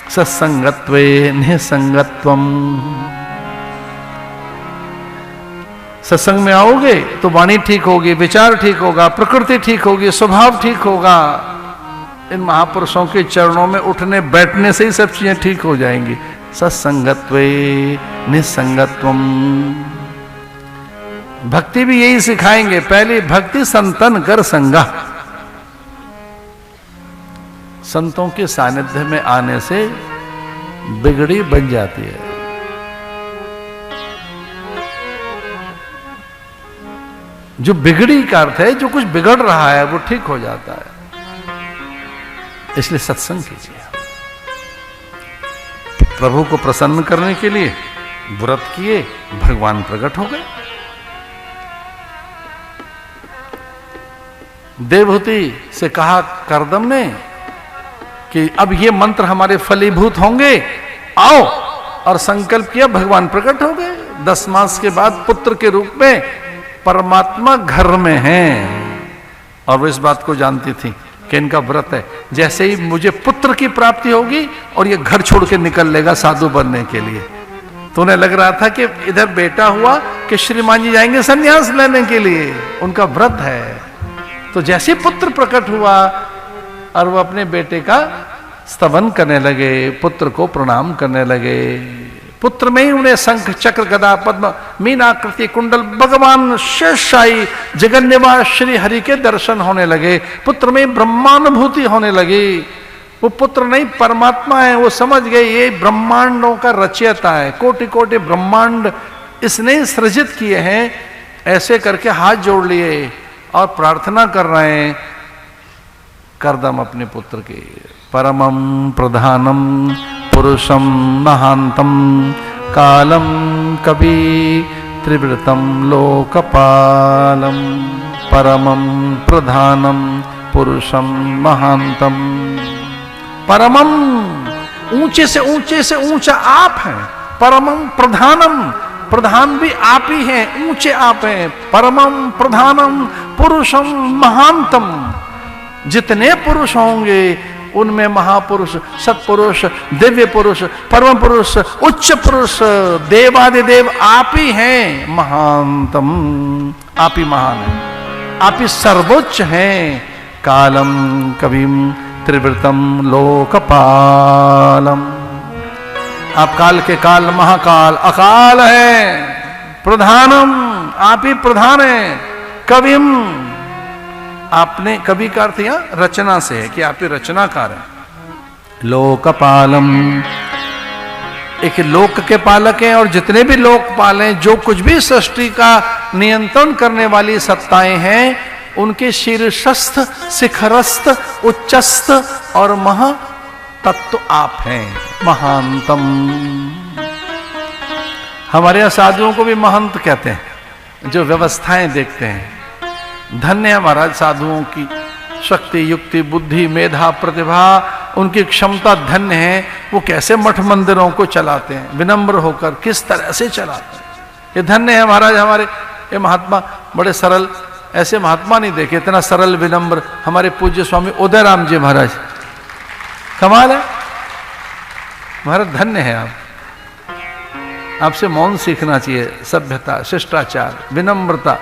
सत्संगत्वे निसंगत्वम। सत्संग में आओगे तो वाणी ठीक होगी, विचार ठीक होगा, प्रकृति ठीक होगी, स्वभाव ठीक होगा। इन महापुरुषों के चरणों में उठने बैठने से ही सब चीजें ठीक हो जाएंगी। सत्संगत्वे निसंगत्वम। भक्ति भी यही सिखाएंगे। पहली भक्ति संतन कर संगा। संतों के सानिध्य में आने से बिगड़ी बन जाती है। जो बिगड़ी का अर्थ है, जो कुछ बिगड़ रहा है वो ठीक हो जाता है। इसलिए सत्संग कीजिए। प्रभु को प्रसन्न करने के लिए व्रत किए, भगवान प्रकट हो गए। देवहूति से कहा करदम ने कि अब ये मंत्र हमारे फलीभूत होंगे, आओ। और संकल्प किया, भगवान प्रकट हो गए। 10 मास के बाद पुत्र के रूप में परमात्मा घर में हैं। और वो इस बात को जानती थी कि इनका व्रत है। जैसे ही मुझे पुत्र की प्राप्ति होगी और ये घर छोड़ के निकल लेगा साधु बनने के लिए। तो उन्हें लग रहा था कि इधर बेटा हुआ कि श्रीमान जी जाएंगे सन्यास लेने के लिए, उनका व्रत है। तो जैसे पुत्र प्रकट हुआ और वो अपने बेटे का स्तवन करने लगे, पुत्र को प्रणाम करने लगे। पुत्र में ही उन्हें शंख चक्र गदा पद्म मीनाकृति कुंडल भगवान शेषशाही जगन्निवास श्री हरि के दर्शन होने लगे। पुत्र में ब्रह्मानुभूति होने लगी। वो पुत्र नहीं परमात्मा है। वो समझ गए ये ब्रह्मांडों का रचयिता है, कोटि कोटि ब्रह्मांड इसने सृजित किए हैं। ऐसे करके हाथ जोड़ लिए और प्रार्थना कर रहे हैं करदम अपने पुत्र के। परमं प्रधानम पुरुषम महांतम कालम कवि त्रिवृतम लोकपालम। परमं प्रधानम पुरुषम महांतम। परमम ऊंचे से ऊंचा आप हैं। परमं प्रधानम, प्रधान भी आप ही हैं, ऊंचे आप हैं। परमं प्रधानम पुरुषम महांतम। जितने पुरुष होंगे उनमें महापुरुष, सत्पुरुष, दिव्य पुरुष, परम पुरुष, उच्च पुरुष, देवादिदेव आप ही हैं। महानतम, आप ही महान हैं, आप ही सर्वोच्च हैं। कालम कविम त्रिवृतम लोकपालम। आप काल के काल, महाकाल, अकाल है। प्रधानम, आप ही प्रधान हैं। कविम, आपने कवि का अर्थ यहां रचना से है कि आप ही रचनाकार हैं। लोकपालम, एक लोक के पालक हैं और जितने भी लोकपाल हैं, जो कुछ भी सृष्टि का नियंत्रण करने वाली सत्ताएं हैं, उनके शीर्षस्थ, शिखरस्थ, उच्चस्थ और महा तत्व आप हैं। महानतम। हमारे यहां साधुओं को भी महंत कहते हैं, जो व्यवस्थाएं देखते हैं। धन्य है महाराज साधुओं की शक्ति, युक्ति, बुद्धि, मेधा, प्रतिभा, उनकी क्षमता धन्य है। वो कैसे मठ मंदिरों को चलाते हैं, विनम्र होकर किस तरह से चलाते हैं। ये धन्य है महाराज हमारे ये महात्मा, बड़े सरल। ऐसे महात्मा नहीं देखे इतना सरल विनम्र। हमारे पूज्य स्वामी उदयराम जी महाराज, कमाल है महाराज, धन्य है आप। आपसे मौन सीखना चाहिए, सभ्यता, शिष्टाचार, विनम्रता।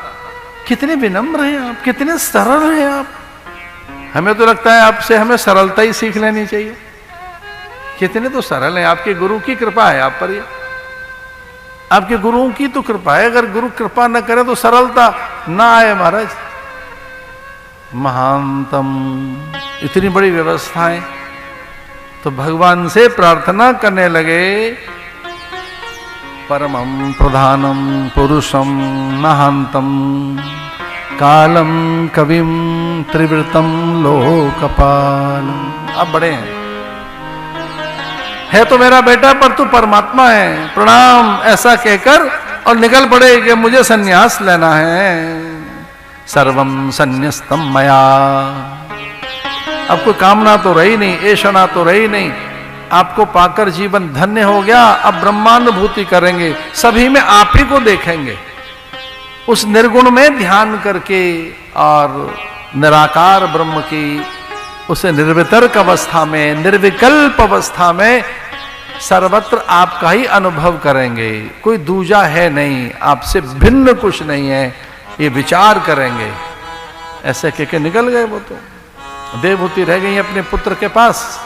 कितने विनम्र हैं आप, कितने सरल हैं आप। हमें तो लगता है आपसे हमें सरलता ही सीख लेनी चाहिए। कितने तो सरल हैं। आपके गुरु की कृपा है आप पर, ये आपके गुरुओं की तो कृपा है। अगर गुरु कृपा न करे तो सरलता ना आए महाराज। महानतम, इतनी बड़ी व्यवस्थाएं। तो भगवान से प्रार्थना करने लगे। परमं प्रधानम पुरुषम महांतम कालम कविम त्रिवृतम लोकपालम। आप बड़े हैं, है तो मेरा बेटा पर तू परमात्मा है, प्रणाम, ऐसा कहकर और निकल पड़े कि मुझे सन्यास लेना है। सर्वम सन्यस्तम मया। अब कोई कामना तो रही नहीं, ऐशना तो रही नहीं। आपको पाकर जीवन धन्य हो गया। अब ब्रह्मानुभूति करेंगे, सभी में आप ही को देखेंगे। उस निर्गुण में ध्यान करके और निराकार ब्रह्म की उस निर्वितर्क अवस्था में, निर्विकल्प अवस्था में सर्वत्र आपका ही अनुभव करेंगे। कोई दूजा है नहीं, आपसे भिन्न कुछ नहीं है, ये विचार करेंगे। ऐसे कह के निकल गए वो तो। देवहूति रह गई अपने पुत्र के पास।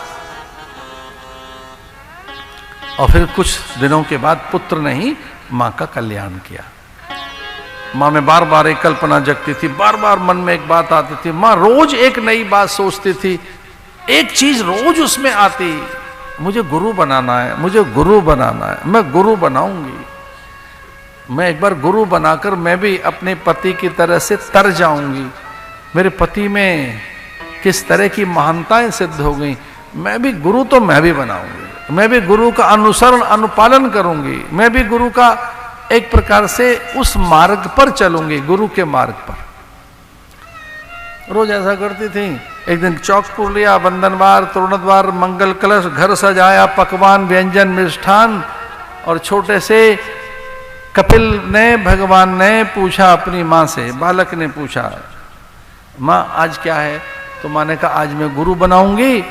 और फिर कुछ दिनों के बाद पुत्र ने ही मां का कल्याण किया। मां में बार बार एक कल्पना जगती थी, बार बार मन में एक बात आती थी। मां रोज एक नई बात सोचती थी, एक चीज रोज उसमें आती, मुझे गुरु बनाना है, मुझे गुरु बनाना है, मैं गुरु बनाऊंगी। मैं एक बार गुरु बनाकर मैं भी अपने पति की तरह से तर जाऊंगी। मेरे पति में किस तरह की महानताएं सिद्ध हो गई, मैं भी गुरु तो मैं भी बनाऊंगी। मैं भी गुरु का अनुसरण अनुपालन करूंगी। मैं भी गुरु का एक प्रकार से उस मार्ग पर चलूंगी, गुरु के मार्ग पर। रोज ऐसा करती थी। एक दिन चौकपुर लिया, वंदनवार, तोरणद्वार, मंगल कलश, घर सजाया, पकवान, व्यंजन, मिष्ठान। और छोटे से कपिल ने, भगवान ने पूछा अपनी माँ से, बालक ने पूछा, माँ आज क्या है? तो माँ ने कहा आज मैं गुरु बनाऊंगी,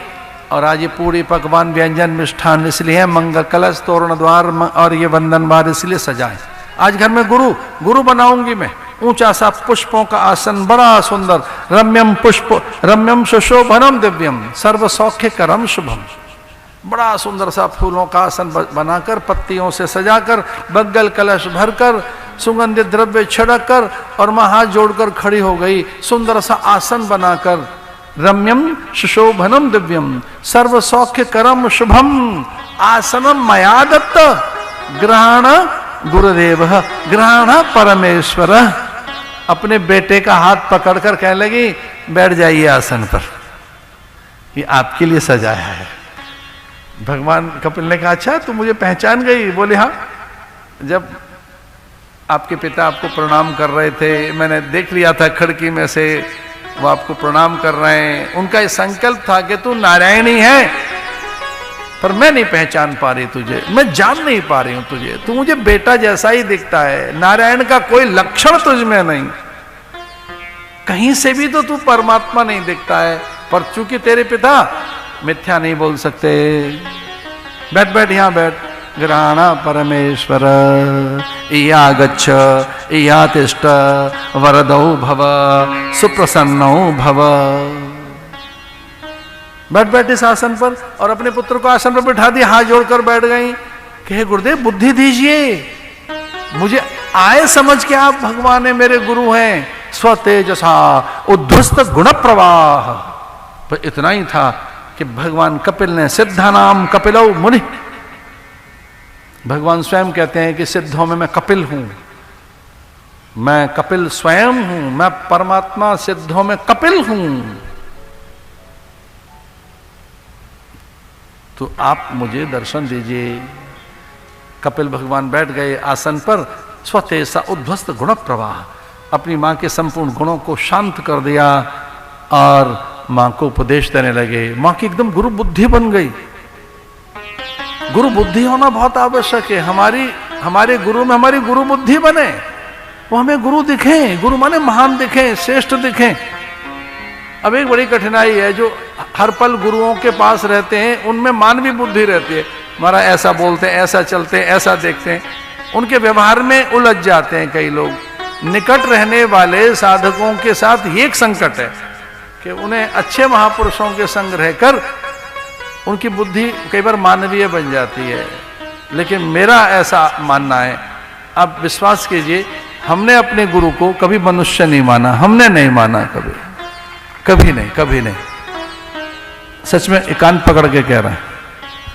और आज ये पूरी पकवान, व्यंजन, मिष्ठान इसलिए है, मंगल कलश, तोरणद्वार और ये वंदनवार इसलिए सजाए। आज घर में गुरु बनाऊंगी मैं। ऊंचा सा पुष्पों का आसन, बड़ा सुंदर, रम्यम सुशोभनम दिव्यम, सर्व सौख्य करम शुभम। बड़ा सुंदर सा फूलों का आसन बनाकर, पत्तियों से सजाकर, बग्गल कलश भरकर, सुगंधित द्रव्य छिड़क कर, और मां हाथ जोड़कर खड़ी हो गई। सुंदर सा आसन बनाकर, रम्यम सुशोभनम दिव्यम, सर्व सौख्य करम शुभम, आसनम मया दत्त, ग्रहण गुरुदेव, ग्रहण परमेश्वर। अपने बेटे का हाथ पकड़कर कहने लगी, बैठ जाइए आसन पर, ये आपके लिए सजाया है। भगवान कपिल ने कहा, अच्छा तू मुझे पहचान गई? बोले हाँ, जब आपके पिता आपको प्रणाम कर रहे थे, मैंने देख लिया था खिड़की में से, वो आपको प्रणाम कर रहे हैं। उनका ये संकल्प था कि तू नारायणी है, पर मैं नहीं पहचान पा रही तुझे, मैं जान नहीं पा रही हूं तुझे, तू मुझे बेटा जैसा ही दिखता है, नारायण का कोई लक्षण तुझ में नहीं, कहीं से भी तो तू परमात्मा नहीं दिखता है। पर चूंकि तेरे पिता मिथ्या नहीं बोल सकते, बैठ बैठ यहां बैठ, ग्रहण परमेश्वर, इया गच्छ, इया तिष्ठ, वरदौ भव, सुप्रसन्नौ भव। बैठ बैठ इस आसन पर। और अपने पुत्र को आसन पर बैठा दिया, हाथ जोड़कर बैठ गई। कहे गुरुदेव बुद्धि दीजिए, मुझे आए समझ के आप भगवान है, मेरे गुरु हैं। स्वतेजसा उद्धस्त गुण प्रवाह। पर इतना ही था कि भगवान कपिल ने, सिद्धानाम कपिलौ मुनि, भगवान स्वयं कहते हैं कि सिद्धों में मैं कपिल हूं, मैं कपिल स्वयं हूं, मैं परमात्मा सिद्धों में कपिल हूं। तो आप मुझे दर्शन दीजिए। कपिल भगवान बैठ गए आसन पर। स्वतेसा उद्ध्वस्त गुण प्रवाह, अपनी मां के संपूर्ण गुणों को शांत कर दिया और मां को उपदेश देने लगे। मां की एकदम गुरु बुद्धि बन गई। गुरु बुद्धि होना बहुत आवश्यक है। हमारे गुरु में हमारी गुरु बुद्धि बने, वो हमें गुरु दिखें, गुरु माने महान दिखें, श्रेष्ठ दिखें। अब एक बड़ी कठिनाई है, जो हर पल गुरुओं के पास रहते हैं उनमें मानवीय बुद्धि रहती है। हमारा ऐसा बोलते हैं, ऐसा चलते हैं, ऐसा देखते हैं, उनके व्यवहार में उलझ जाते हैं कई लोग। निकट रहने वाले साधकों के साथ ये एक संकट है कि उन्हें अच्छे महापुरुषों के संग रहकर उनकी बुद्धि कई बार मानवीय बन जाती है। लेकिन मेरा ऐसा मानना है, आप विश्वास कीजिए, हमने अपने गुरु को कभी मनुष्य नहीं माना, हमने नहीं माना कभी, कभी नहीं, कभी नहीं। सच में एकांत पकड़ के कह रहा है,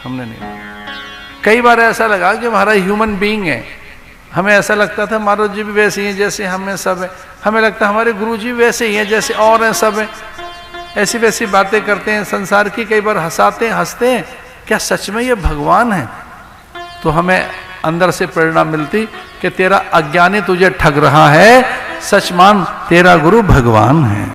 हमने नहीं माना। कई बार ऐसा लगा कि हमारा ह्यूमन बीइंग है, हमें ऐसा लगता था महाराज जी भी वैसे ही हैं जैसे हमें सब है, हमें लगता है हमारे गुरु जी वैसे ही हैं जैसे और हैं सब हैं। ऐसी वैसी बातें करते हैं संसार की, कई बार हंसाते हैं, हंसते हैं, क्या सच में ये भगवान है? तो हमें अंदर से प्रेरणा मिलती कि तेरा अज्ञानी तुझे ठग रहा है, सच मान तेरा गुरु भगवान है।